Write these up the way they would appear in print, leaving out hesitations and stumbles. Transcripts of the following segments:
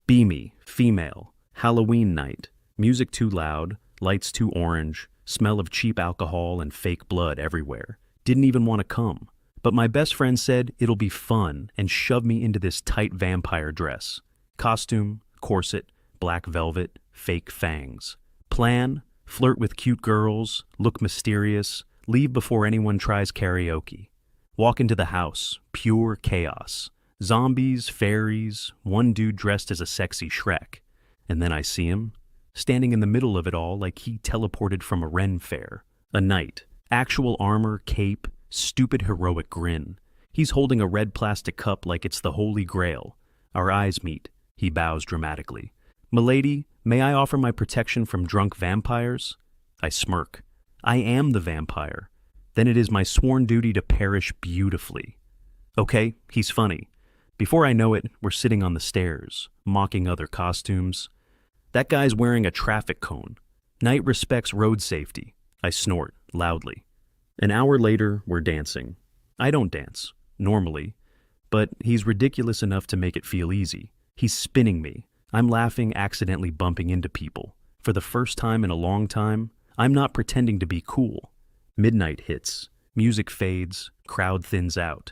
Beamy, female, Halloween night, music too loud, lights too orange, smell of cheap alcohol and fake blood everywhere. Didn't even want to come. But my best friend said it'll be fun and shoved me into this tight vampire dress. Costume, corset, black velvet, fake fangs. Plan, flirt with cute girls, look mysterious, leave before anyone tries karaoke. Walk into the house, pure chaos. Zombies, fairies, one dude dressed as a sexy Shrek. And then I see him, standing in the middle of it all like he teleported from a Ren fair. A knight, actual armor, cape, stupid heroic grin. He's holding a red plastic cup like it's the Holy Grail. Our eyes meet. He bows dramatically. "Milady, may I offer my protection from drunk vampires?" I smirk. I am the vampire. Then it is my sworn duty to perish beautifully. Okay, he's funny. Before I know it, we're sitting on the stairs, mocking other costumes. That guy's wearing a traffic cone. Knight respects road safety. I snort, loudly. An hour later, we're dancing. I don't dance, normally, but he's ridiculous enough to make it feel easy. He's spinning me. I'm laughing, accidentally bumping into people. For the first time in a long time, I'm not pretending to be cool. Midnight hits. Music fades. Crowd thins out.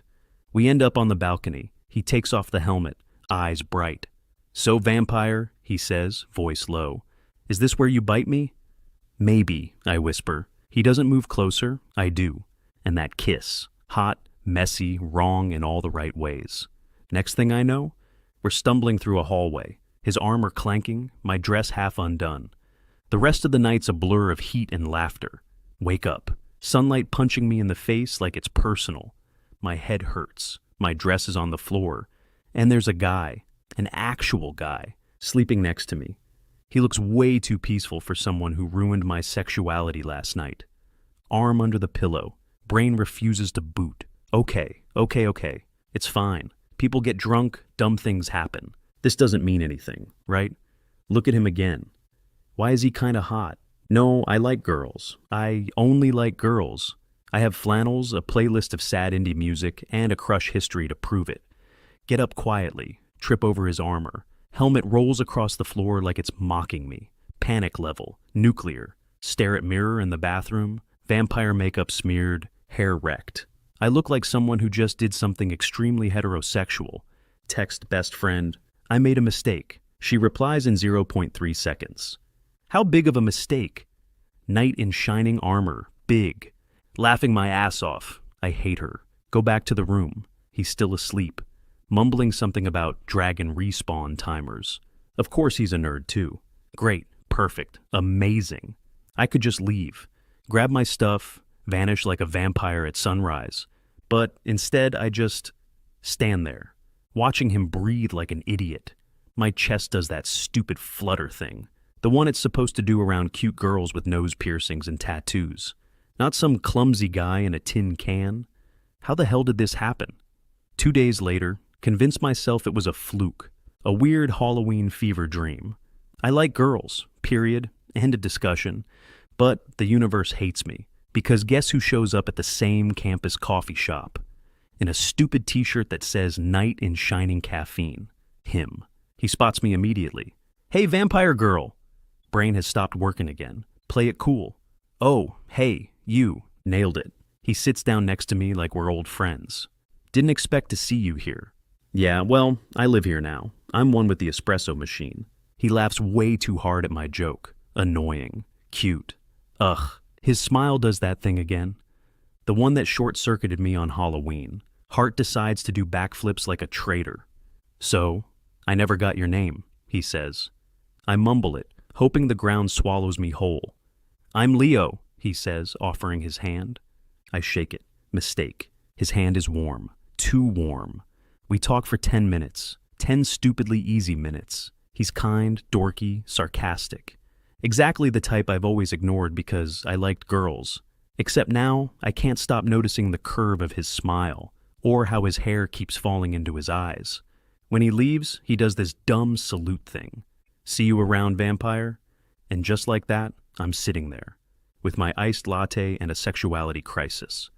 We end up on the balcony. He takes off the helmet, eyes bright. "So, vampire," he says, voice low. "Is this where you bite me?" "Maybe," I whisper. He doesn't move closer. I do. And that kiss. Hot, messy, wrong in all the right ways. Next thing I know, we're stumbling through a hallway. His armor clanking, my dress half undone. The rest of the night's a blur of heat and laughter. Wake up. Sunlight punching me in the face like it's personal. My head hurts. My dress is on the floor. And there's a guy, an actual guy, sleeping next to me. He looks way too peaceful for someone who ruined my sexuality last night. Arm under the pillow. Brain refuses to boot. Okay. It's fine. People get drunk, dumb things happen. This doesn't mean anything, right? Look at him again. Why is he kinda hot? No, I like girls. I only like girls. I have flannels, a playlist of sad indie music, and a crush history to prove it. Get up quietly, trip over his armor. Helmet rolls across the floor like it's mocking me. Panic level, nuclear. Stare at mirror in the bathroom, vampire makeup smeared, hair wrecked. I look like someone who just did something extremely heterosexual. Text best friend, "I made a mistake." She replies in 0.3 seconds. How big of a mistake? Knight in shining armor, big. Laughing my ass off. I hate her. Go back to the room. He's still asleep. Mumbling something about dragon respawn timers. Of course he's a nerd too. Great, perfect, amazing. I could just leave, grab my stuff, vanish like a vampire at sunrise. But instead I just stand there, watching him breathe like an idiot. My chest does that stupid flutter thing. The one it's supposed to do around cute girls with nose piercings and tattoos. Not some clumsy guy in a tin can. How the hell did this happen? 2 days later, convinced myself it was a fluke, a weird Halloween fever dream. I like girls, period, end of discussion. But the universe hates me, because guess who shows up at the same campus coffee shop? In a stupid t-shirt that says "Night in Shining Caffeine." Him. He spots me immediately. "Hey, vampire girl." Brain has stopped working again. Play it cool. "Oh, hey, you." Nailed it. He sits down next to me like we're old friends. "Didn't expect to see you here." "Yeah, well, I live here now. I'm one with the espresso machine." He laughs way too hard at my joke. Annoying. Cute. Ugh. His smile does that thing again. The one that short-circuited me on Halloween. Heart decides to do backflips like a traitor. "So, I never got your name," he says. I mumble it, hoping the ground swallows me whole. "I'm Leo," he says, offering his hand. I shake it. Mistake. His hand is warm. Too warm. We talk for 10 minutes. 10 stupidly easy minutes. He's kind, dorky, sarcastic. Exactly the type I've always ignored because I liked girls. Except now, I can't stop noticing the curve of his smile, or how his hair keeps falling into his eyes. When he leaves, he does this dumb salute thing. "See you around, vampire?" And just like that, I'm sitting there, with my iced latte and a sexuality crisis.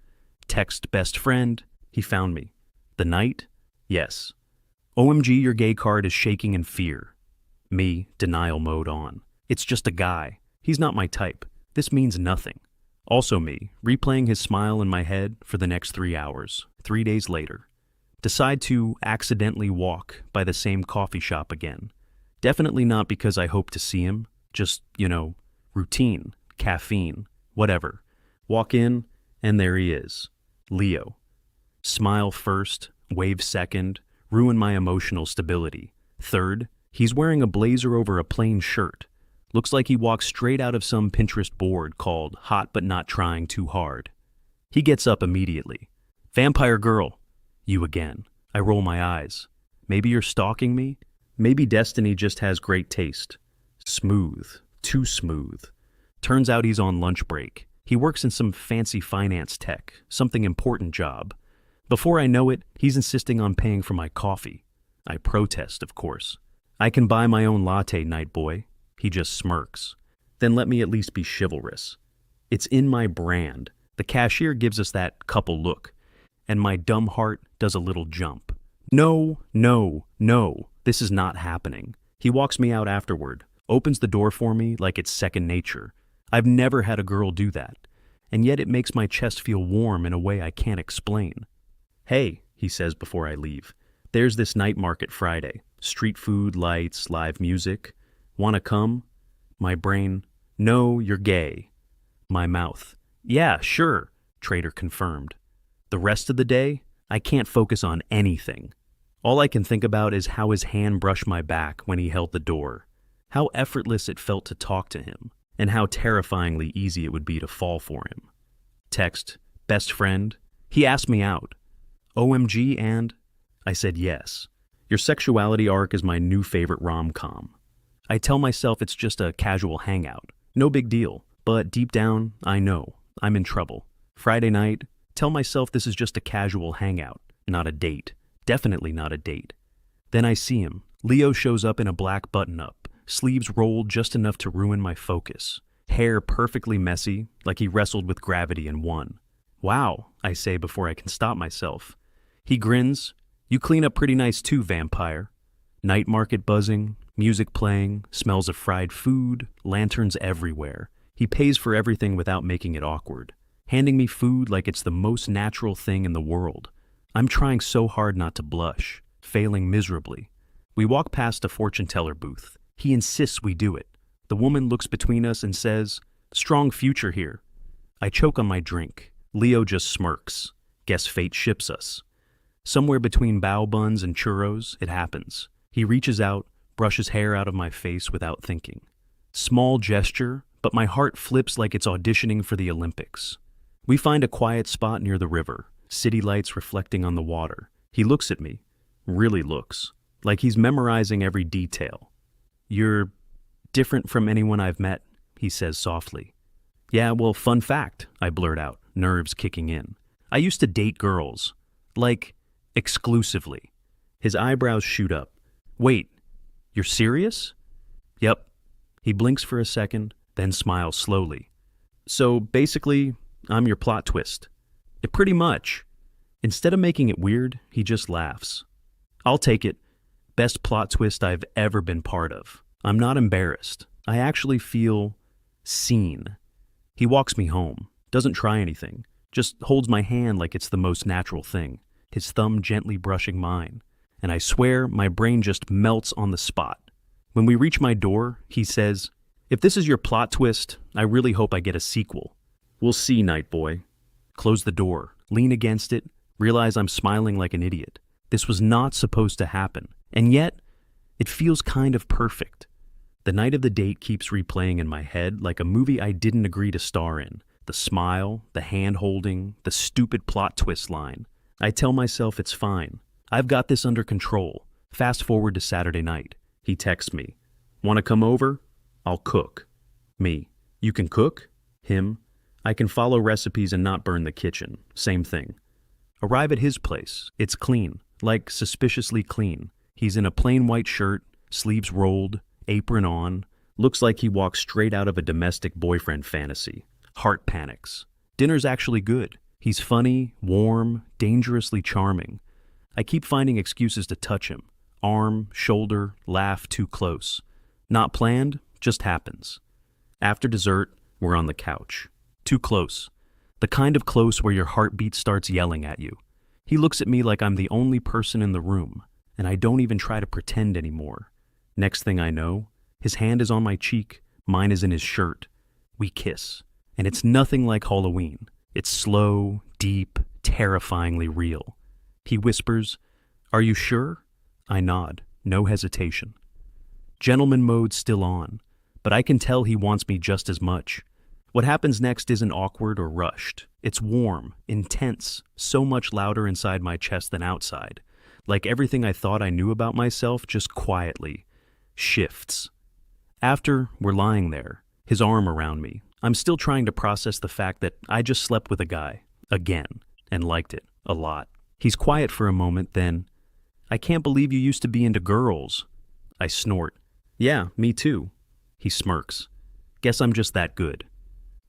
Text best friend, he found me. The night? Yes. OMG, your gay card is shaking in fear. Me, denial mode on. It's just a guy. He's not my type. This means nothing. Also me, replaying his smile in my head for the next 3 hours, 3 days later. Decide to accidentally walk by the same coffee shop again. Definitely not because I hope to see him, just, routine, caffeine, whatever. Walk in, and there he is. Leo. Smile first, wave second, ruin my emotional stability. Third, he's wearing a blazer over a plain shirt. Looks like he walks straight out of some Pinterest board called Hot But Not Trying Too Hard. He gets up immediately. Vampire girl. You again. I roll my eyes. Maybe you're stalking me? Maybe destiny just has great taste. Smooth. Too smooth. Turns out he's on lunch break. He works in some fancy finance tech, something important job. Before I know it, he's insisting on paying for my coffee. I protest, of course. I can buy my own latte, night boy. He just smirks. Then let me at least be chivalrous. It's in my brand. The cashier gives us that couple look, and my dumb heart does a little jump. No, no, no, this is not happening. He walks me out afterward, opens the door for me like it's second nature. I've never had a girl do that, and yet it makes my chest feel warm in a way I can't explain. Hey, he says before I leave, there's this night market Friday. Street food, lights, live music. Wanna come? My brain, no, you're gay. My mouth, yeah, sure, Trader confirmed. The rest of the day, I can't focus on anything. All I can think about is how his hand brushed my back when he held the door, how effortless it felt to talk to him, and how terrifyingly easy it would be to fall for him. Text, best friend, he asked me out. OMG, and I said yes. Your sexuality arc is my new favorite rom-com. I tell myself it's just a casual hangout. No big deal. But deep down, I know. I'm in trouble. Friday night, tell myself this is just a casual hangout, not a date. Definitely not a date. Then I see him. Leo shows up in a black button-up, sleeves rolled just enough to ruin my focus. Hair perfectly messy, like he wrestled with gravity and won. Wow, I say before I can stop myself. He grins. You clean up pretty nice too, vampire. Night market buzzing, music playing, smells of fried food, lanterns everywhere. He pays for everything without making it awkward, handing me food like it's the most natural thing in the world. I'm trying so hard not to blush, failing miserably. We walk past a fortune teller booth. He insists we do it. The woman looks between us and says, "Strong future here." I choke on my drink. Leo just smirks. Guess fate ships us. Somewhere between bao buns and churros, it happens. He reaches out, brushes hair out of my face without thinking. Small gesture, but my heart flips like it's auditioning for the Olympics. We find a quiet spot near the river, city lights reflecting on the water. He looks at me, really looks, like he's memorizing every detail. You're different from anyone I've met, he says softly. Yeah, well, fun fact, I blurt out, nerves kicking in. I used to date girls, like, exclusively. His eyebrows shoot up. Wait, you're serious? Yep. He blinks for a second, then smiles slowly. So basically, I'm your plot twist. Pretty much. Instead of making it weird, he just laughs. I'll take it. Best plot twist I've ever been part of. I'm not embarrassed. I actually feel seen. He walks me home, doesn't try anything, just holds my hand like it's the most natural thing, his thumb gently brushing mine. And I swear my brain just melts on the spot. When we reach my door, he says, "If this is your plot twist, I really hope I get a sequel." We'll see, night boy. Close the door, lean against it, realize I'm smiling like an idiot. This was not supposed to happen, and yet, it feels kind of perfect. The night of the date keeps replaying in my head like a movie I didn't agree to star in. The smile, the hand-holding, the stupid plot twist line. I tell myself it's fine. I've got this under control. Fast forward to Saturday night. He texts me. "Want to come over? I'll cook." Me. "You can cook?" Him. "I can follow recipes and not burn the kitchen." Same thing. Arrive at his place. It's clean, like suspiciously clean. He's in a plain white shirt, sleeves rolled, apron on. Looks like he walks straight out of a domestic boyfriend fantasy. Heart panics. Dinner's actually good. He's funny, warm, dangerously charming. I keep finding excuses to touch him. Arm, shoulder, laugh too close. Not planned, just happens. After dessert, we're on the couch. Too close. The kind of close where your heartbeat starts yelling at you. He looks at me like I'm the only person in the room, and I don't even try to pretend anymore. Next thing I know, his hand is on my cheek, mine is in his shirt. We kiss, and it's nothing like Halloween. It's slow, deep, terrifyingly real. He whispers, "Are you sure?" I nod, no hesitation. Gentleman mode still on, but I can tell he wants me just as much. What happens next isn't awkward or rushed. It's warm, intense, so much louder inside my chest than outside. Like everything I thought I knew about myself just quietly shifts. After, we're lying there, his arm around me. I'm still trying to process the fact that I just slept with a guy, again, and liked it, a lot. He's quiet for a moment, then, "I can't believe you used to be into girls." I snort. "Yeah, me too." He smirks. "Guess I'm just that good."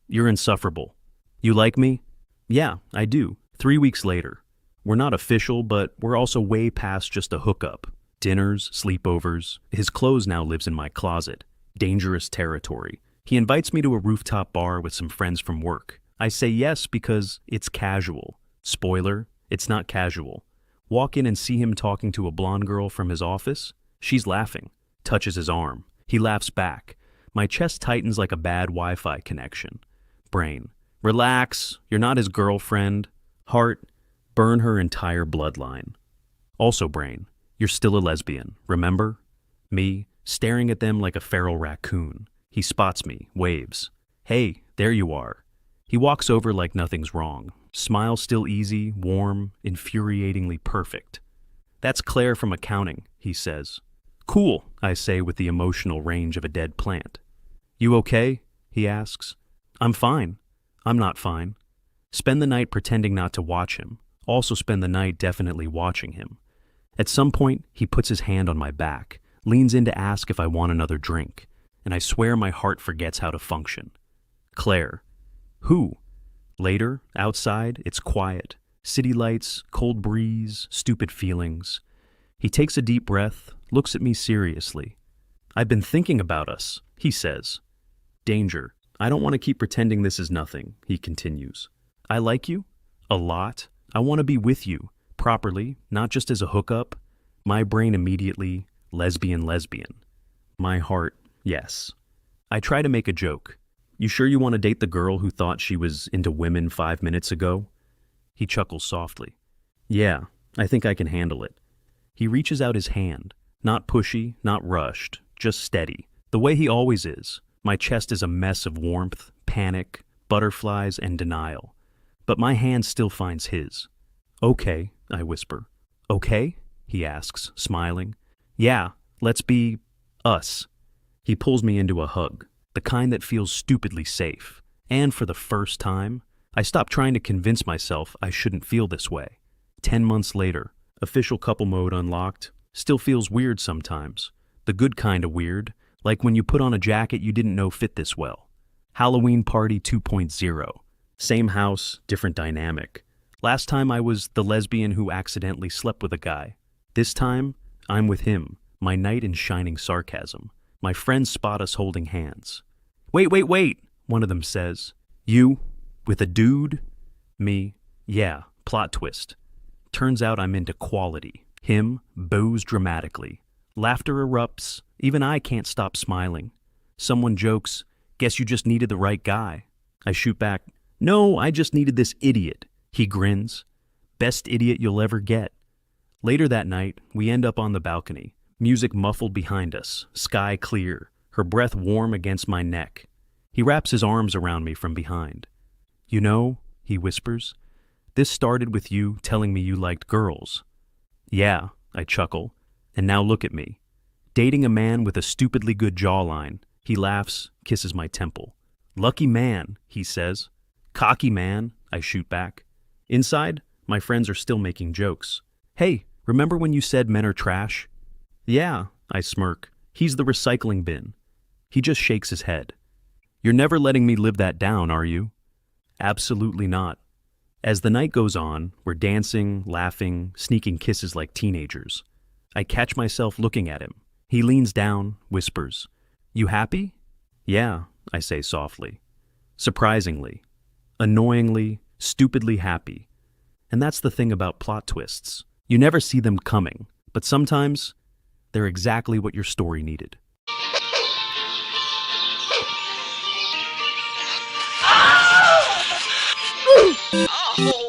"You're insufferable." "You like me?" "Yeah, I do." 3 weeks later. We're not official, but we're also way past just a hookup. Dinners, sleepovers. His clothes now lives in my closet. Dangerous territory. He invites me to a rooftop bar with some friends from work. I say yes because it's casual. Spoiler, it's not casual. Walk in and see him talking to a blonde girl from his office. She's laughing. Touches his arm. He laughs back. My chest tightens like a bad Wi-Fi connection. Brain. Relax, you're not his girlfriend. Heart. Burn her entire bloodline. Also brain. You're still a lesbian, remember? Me, staring at them like a feral raccoon. He spots me, waves. "Hey, there you are." He walks over like nothing's wrong. Smile still easy, warm, infuriatingly perfect. "That's Claire from accounting," he says. "Cool," I say with the emotional range of a dead plant. "You okay?" he asks. "I'm fine." "I'm not fine." Spend the night pretending not to watch him. Also spend the night definitely watching him. At some point, he puts his hand on my back, leans in to ask if I want another drink, and I swear my heart forgets how to function. Claire. Who? Later, outside, it's quiet. City lights, cold breeze, stupid feelings. He takes a deep breath, looks at me seriously. "I've been thinking about us," he says. Danger. I don't want to keep pretending this is nothing, he continues. "I like you? A lot. I want to be with you, properly, not just as a hookup." My brain immediately, lesbian. My heart, yes. I try to make a joke. "You sure you want to date the girl who thought she was into women 5 minutes ago?" He chuckles softly. "Yeah, I think I can handle it." He reaches out his hand, not pushy, not rushed, just steady, the way he always is. My chest is a mess of warmth, panic, butterflies, and denial. But my hand still finds his. "Okay," I whisper. "Okay?" he asks, smiling. "Yeah, let's be us." He pulls me into a hug, the kind that feels stupidly safe. And for the first time, I stop trying to convince myself I shouldn't feel this way. 10 months later, official couple mode unlocked, still feels weird sometimes. The good kind of weird, like when you put on a jacket you didn't know fit this well. Halloween Party 2.0. Same house, different dynamic. Last time I was the lesbian who accidentally slept with a guy. This time, I'm with him, my knight in shining sarcasm. My friends spot us holding hands. Wait, one of them says. "You? With a dude?" Me, "Yeah, plot twist." Turns out I'm into quality. Him, bows dramatically. Laughter erupts. Even I can't stop smiling. Someone jokes, "Guess you just needed the right guy." I shoot back, "No, I just needed this idiot." He grins. "Best idiot you'll ever get." Later that night, we end up on the balcony. Music muffled behind us, sky clear, her breath warm against my neck. He wraps his arms around me from behind. "You know," he whispers, "this started with you telling me you liked girls." "Yeah," I chuckle, "and now look at me. Dating a man with a stupidly good jawline." He laughs, kisses my temple. "Lucky man," he says. "Cocky man," I shoot back. Inside, my friends are still making jokes. "Hey, remember when you said men are trash?" "Yeah," I smirk. "He's the recycling bin." He just shakes his head. "You're never letting me live that down, are you?" "Absolutely not." As the night goes on, we're dancing, laughing, sneaking kisses like teenagers. I catch myself looking at him. He leans down, whispers, You happy? Yeah, I say softly. Surprisingly, annoyingly, stupidly happy. And that's the thing about plot twists. You never see them coming, but sometimes they're exactly what your story needed. Oh!